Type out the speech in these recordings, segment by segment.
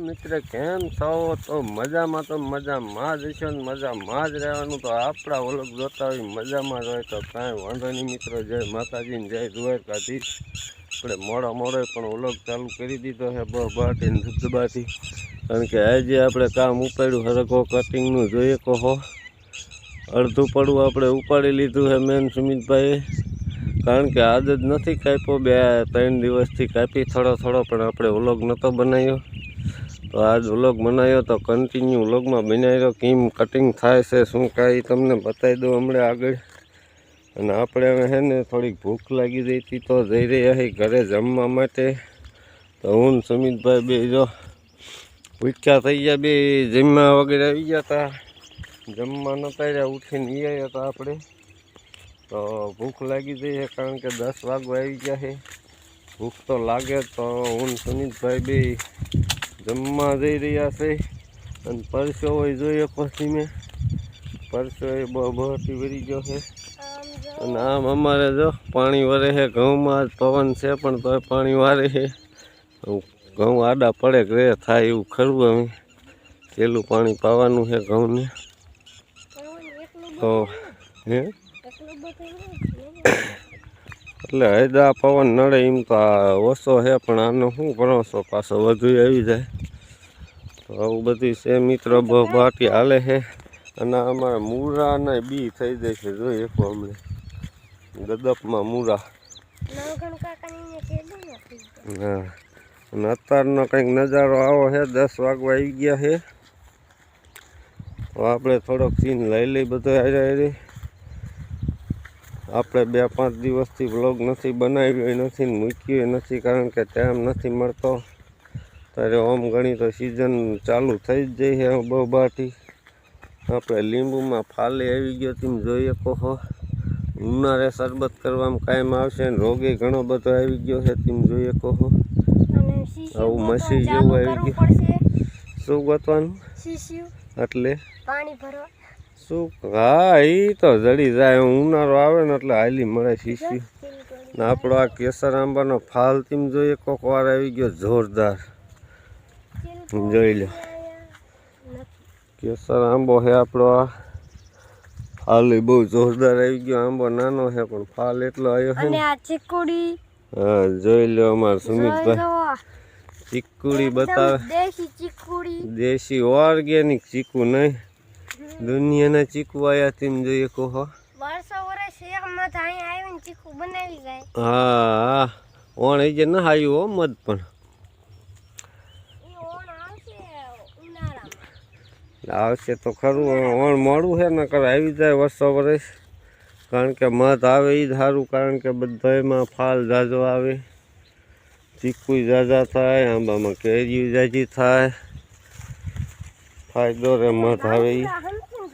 મિત્ર કેમ છો? તો મજામાં જ હશો ને મજામાં જ રહેવાનું. તો આપણા વ્લોગ જોતા હોય મજામાં જ હોય તો કાંઈ વાંધો નહીં મિત્રો. જય માતાજી ને જય દ્વારકાધીશ. આપણે મોડો પણ વ્લોગ ચાલુ કરી દીધો છે બહાટી ને ધબધબાથી, કારણ કે આજે આપણે કામ ઉપાડ્યું હરકો કટિંગનું. જોઈએ કહો અડધું પડવું આપણે ઉપાડી લીધું છે મેન સુમિતભાઈએ, કારણ કે આજ જ નથી કાપ્યો, 2-3 દિવસથી કાપી થોડો પણ આપણે વ્લોગ નહોતો બનાવ્યો. તો આજ વ્લોગ બનાવ્યો તો કન્ટિન્યુ વ્લોગમાં બનાવ્યો. કેમ કટિંગ થાય છે શું કાંઈ તમને બતાવી દઉં હમણાં આગળ. અને આપણે હવે છે ને થોડીક ભૂખ લાગી ગઈ હતી તો જઈ રહ્યા છીએ ઘરે જમવા માટે. તો હું ને સુમિતભાઈ બે જો ભૂખ્યા થઈ ગયા, બે જમવા વગેરે આવી ગયા હતા. જમવા નતા રહ્યા, ઉઠીને આવ્યા હતા આપણે. તો ભૂખ લાગી જઈ છે કારણ કે 10 વાગવા આવી ગયા છે. ભૂખ તો લાગે તો હું સુમિતભાઈ બે જમવા જઈ રહ્યા છે. અને પરસો હોય જોઈએ પછી મેં પરસો એ બહટી વરી ગયો છે. અને આમ અમારે જો પાણી વરે છે ઘઉંમાં. જ પવન છે પણ તોય પાણી વારે છે. ઘઉં આડા પડે કે રે થાય એવું ખરું. અમે પેલું પાણી પાવાનું છે ઘઉંને. તો હે એટલે હૈદા પવન નડે એમ તો ઓછો છે, પણ આનો શું ભરોસો પાછો વધુ આવી જાય. તો આવું બધું છે મિત્રો. બાટી હાલે છે. અને અમારા મૂળાના બી થઈ જાય છે જોઈએ તો અમને ગદપમાં મૂળા. હા, અને અત્યારનો કંઈક નજારો આવો છે. 10 વાગવા આવી ગયા છે. તો આપણે થોડોક સીન લઈ બધો હારે. આપણે 2-5 દિવસથી વ્લોગ નથી બનાવ્યો નથી ને મૂક્યો નથી, કારણ કે ટાઈમ નથી મળતો. ત્યારે ઓમ ગણી તો સિઝન ચાલુ થઈ જ જાય છે બહુ બાટી. આપણે લીંબુમાં ફાલે આવી ગયો તેમ જોઈએ કહો. ઉનાળે શરબત કરવામાં કાયમ આવશે ને રોગે ઘણો બધો આવી ગયો છે તેમ જોઈએ કહો. આવું મસી જેવું આવી ગયું. શું ગોતવાનું એટલે પાણી ભરવા શું? હા એ તો જડી જાય. ઉનાળો આવે ને એટલે હાલી મળે શીશી. ને આપણો આ કેસર આંબાનો ફાલ તેમ જોઈએ કોક વાર આવી ગયો જોરદાર. જોઈ લો કેસર આંબો છે આપણો. આ ફાલ બહુ જોરદાર આવી ગયો. આંબો નાનો છે પણ ફાલ એટલો આવ્યો છે ને. હા જોઈ લો અમારા સુમિતભાઈ ચીકુડી બતાવે. દેશી ઓર્ગેનિક ચીકુ નહીં, દુનિયાના ચીકુ આયા તેમ જોઈએ કહો. હા ઓણ એ જે ના આવ્યું હો મધ પણ આવશે તો ખરું. ઓણ મોડું છે ને કર આવી જાય વર્ષો વર્ષ, કારણ કે મધ આવે એ જ સારું. કારણ કે બધામાં ફાલ ઝાઝો આવે, ચીકુ ઝાઝા થાય, આંબામાં કેરી ઝાઝી થાય, ફાયદો રે મધ આવે એ.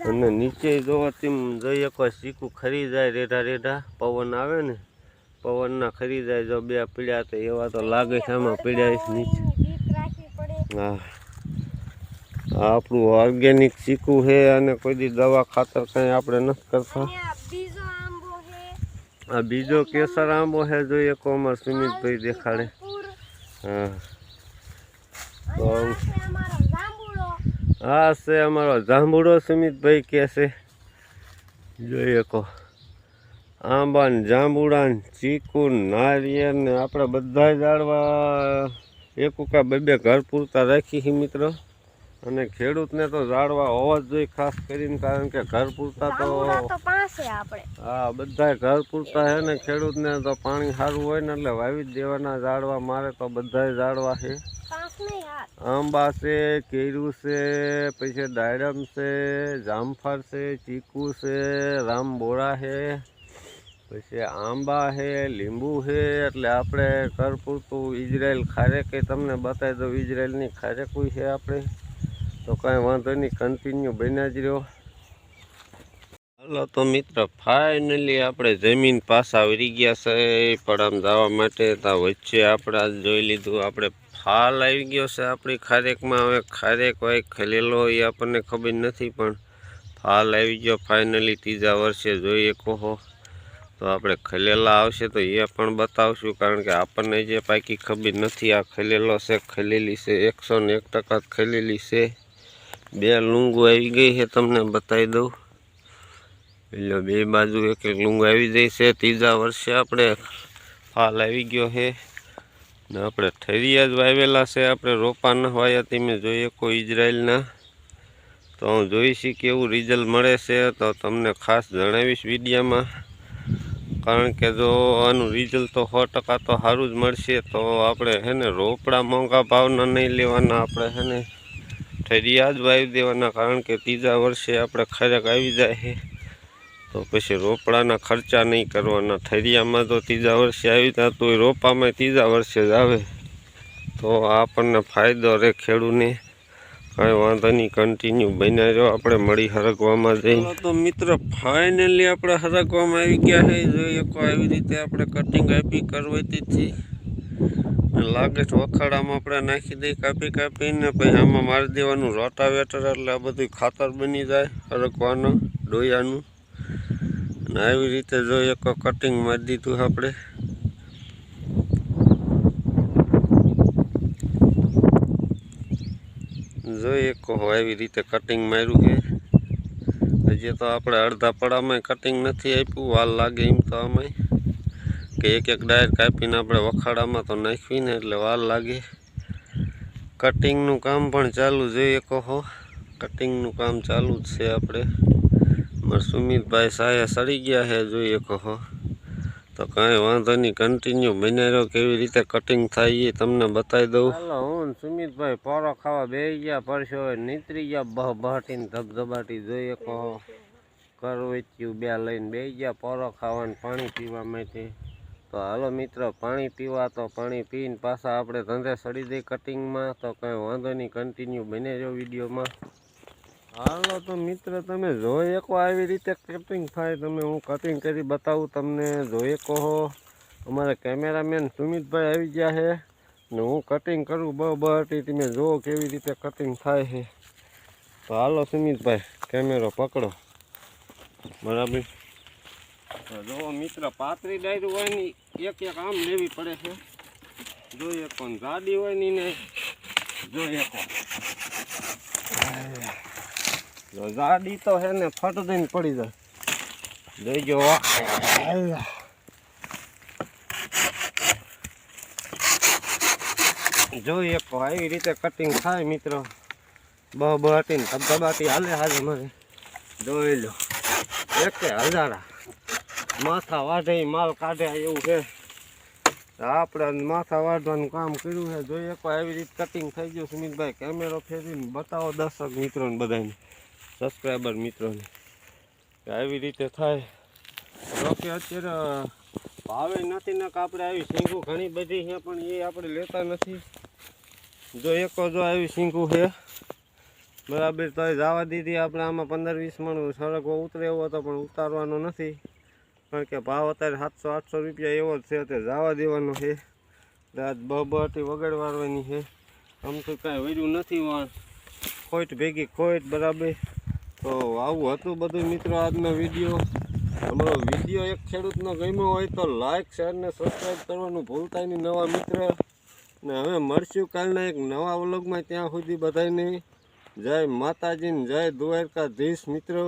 અને નીચે જોવો તેમ જોઈએ કોઈ ચીકુ ખરી જાય રેઢા. પવન આવે ને પવનના ખરી જાય. જો 2 પીળ્યા તો એવા તો લાગે છે આમાં પીળ્યા નીચે. હા આપણું ઓર્ગેનિક ચીકુ છે. અને કોઈ દી દવા ખાતર કંઈ આપણે નથી કરતા. આ બીજો કેસર આંબો છે જોઈએ કોમર સુમિતભાઈ દેખાડે. હા તો હા છે અમારો જાંબુડો સુમિતભાઈ કે છે. જોઈએ કહો આંબા ને જાંબુડા ને ચીકુ નારિયેળ ને આપણે બધા ઝાડવા એકોકા 2 ઘર પૂરતા રાખી છે મિત્રો. અને ખેડૂતને તો ઝાડવા હોવા જ જોઈએ ખાસ કરીને, કારણ કે ઘર પૂરતા તો હા બધા ઘર પૂરતા છે ને. ખેડૂતને તો પાણી સારું હોય ને એટલે વાવી જ દેવાના ઝાડવા. મારે તો બધા ઝાડવા છે. આંબા છે, કેરું છે, પછી દાડમ છે, જામફળ છે, ચીકુ છે, રામબોરા છે, પછી આંબા છે, લીંબુ છે. એટલે આપણે ઘર પૂરતું ઇઝરાયલ ખારેક તમને બતાવી દઉં. ઇઝરાયલની ખારેકું છે આપણે. તો કાંઈ વાંધો નહીં, કન્ટિન્યુ બન્યા જ રહ્યો. હાલો તો મિત્ર ફાઇનલી આપણે જમીન પાછા વળી ગયા છે પડામ જવા માટે. ત્યાં વચ્ચે આપણે જોઈ લીધું આપણે ફાલ આવી ગયો છે આપણી ખારેકમાં. હવે ખારેક હોય ખલેલો એ આપણને ખબર નથી, પણ ફાલ આવી ગયો ફાઇનલી 3જા વર્ષે જોઈએ કહો. તો આપણે ખલેલા આવશે તો એ પણ બતાવશું, કારણ કે આપણને જે પાકી ખબર નથી. આ ખલેલો છે, ખલેલી છે, 101% ખલેલી છે. 2 લૂંગો આવી ગઈ છે, તમને બતાવી દઉં. એટલે 2 બાજુ એક લૂંગ આવી જાય છે. 3જા વર્ષે આપણે ફાલ આવી ગયો છે ને આપણે ઠરિયા જ વાવેલા છે. આપણે રોપા ન વાયા તમે જોઈએ કોઈ ઇઝરાયલના, તો હું જોઈશી કેવું રિઝલ્ટ મળે છે તો તમને ખાસ જણાવીશ વિડીયામાં. કારણ કે જો આનું રિઝલ્ટ તો 100% તો સારું જ મળશે. તો આપણે હે ને રોપડા મોંઘા ભાવના નહીં લેવાના, આપણે હે ને ઠરિયા જ વાવી દેવાના. કારણ કે 3જા વર્ષે આપણે ખરેક આવી જાય છે તો પછી રોપડાના ખર્ચા નહીં કરવાના. ઠરિયામાં તો 3જા વર્ષે આવી જતું હોય, રોપામાં 3જા વર્ષે જ આવે તો આપણને ફાયદો રહે ખેડૂને. કાંઈ વાંધો નહીં, કન્ટિન્યુ બન્યા રહ્યો. આપણે મળી હરગવામાં જઈએ તો મિત્ર ફાઇનલી આપણે હરગવામાં આવી ગયા છે. જોઈએ આવી રીતે આપણે કટિંગ આપી કરવાતી લાગે છે. વખાડામાં આપણે નાખી દઈએ કાપીને, પછી આમાં મારી દેવાનું રોટાવેટર, એટલે આ બધું ખાતર બની જાય હરગવાનું ડોયાનું. અને આવી રીતે જોઈએ કટિંગ મારી દીધું આપણે. જોઈએ આવી રીતે કટિંગ માર્યું છે. હજી તો આપણે અડધા પડામાં કટિંગ નથી આપ્યું, વાલ લાગે એમ તો આમાં કે એક ડાયર કાપીને આપણે વખાડામાં તો નાખવીને એટલે વાલ લાગે. કટિંગનું કામ પણ ચાલુ, જોઈએ કટિંગનું કામ ચાલુ જ છે. આપણે અમારા સુમિતભાઈ સાયા સડી ગયા છે, જોઈએ તો કાંઈ વાંધો નહીં, કન્ટિન્યુ બની રહ્યો. કેવી રીતે કટિંગ થાય એ તમને બતાવી દઉં. હાલો, હું સુમિતભાઈ પોરો ખાવા બેસી ગયા, પરસો નીતરી ગયા બહાટીને ધબધબાટી. જોઈએ કરવેચ્યું 2 લઈને બેસી ગયા પોરો ખાવાનું પાણી પીવા માટે. તો હાલો મિત્રો, પાણી પીવા તો પાણી પીને પાછા આપણે ધંધે સડી દઈએ કટિંગમાં. તો કાંઈ વાંધો નહીં, કન્ટિન્યુ બની રહ્યો વિડીયોમાં. હાલો તો મિત્ર, તમે જોઈ આવી રીતે કટિંગ થાય. હું કટિંગ કરી બતાવું તમને. જોઈ અમારા કેમેરામેન સુમિતભાઈ આવી ગયા છે ને હું કટિંગ કરું બહાટી. તમે જુઓ કેવી રીતે કટિંગ થાય છે. તો હાલો સુમિતભાઈ, કેમેરો પકડો. બરાબર. તો જુઓ મિત્ર, પાતળી ડાયરું હોય ને એક આમ લેવી પડે છે. જોઈએ કોણ જાડી હોય ને જોઈએ જાડી તો હે ને ફટ દઈને પડી જાય. જોઈજો જોઈએ આવી રીતે કટિંગ થાય મિત્રો. બહાટીને ધબધબાટી હાલે હાજર મારે. જોઈ લો એક હજારા માથા વાઢે માલ કાઢે એવું છે. આપણે માથા વાઢવાનું કામ કર્યું છે. જોઈએ આવી રીતે કટિંગ થઈ ગયું. સુમિતભાઈ કેમેરો ફેરવીને બતાવો દર્શક મિત્રોને, બધાને સબસ્ક્રાઈબર મિત્રોને આવી રીતે થાય. જોકે અત્યારે ભાવે નથી ને, આપણે આવી શીંગું ઘણી બધી છે પણ એ આપણે લેતા નથી. જો આવી શીંગું છે બરાબર, તો જવા દીધી આપણે. આમાં 15-20 મણ સળગવો ઉતરે એવો હતો પણ ઉતારવાનો નથી, કારણ કે ભાવ અત્યારે 700-800 રૂપિયા એવો જ છે. તે જવા દેવાનો છે. આજ બહાટી વગાડવાની છે. આમ તો કાંઈ વર્યું નથી, ખોટ ભેગી ખોટ બરાબર. તો આવું હતું બધું મિત્રો આજનો વિડીયો. અમારો વિડીયો એક ખેડૂતનો ગમ્યો હોય તો લાઇક, શેર ને સબસ્ક્રાઈબ કરવાનું ભૂલતા નહીં નવા મિત્ર. ને હવે મળશું કાલના એક નવા વ્લોગમાં. ત્યાં સુધી બધાને જય માતાજી ને જય દ્વારકાધીશ મિત્રો.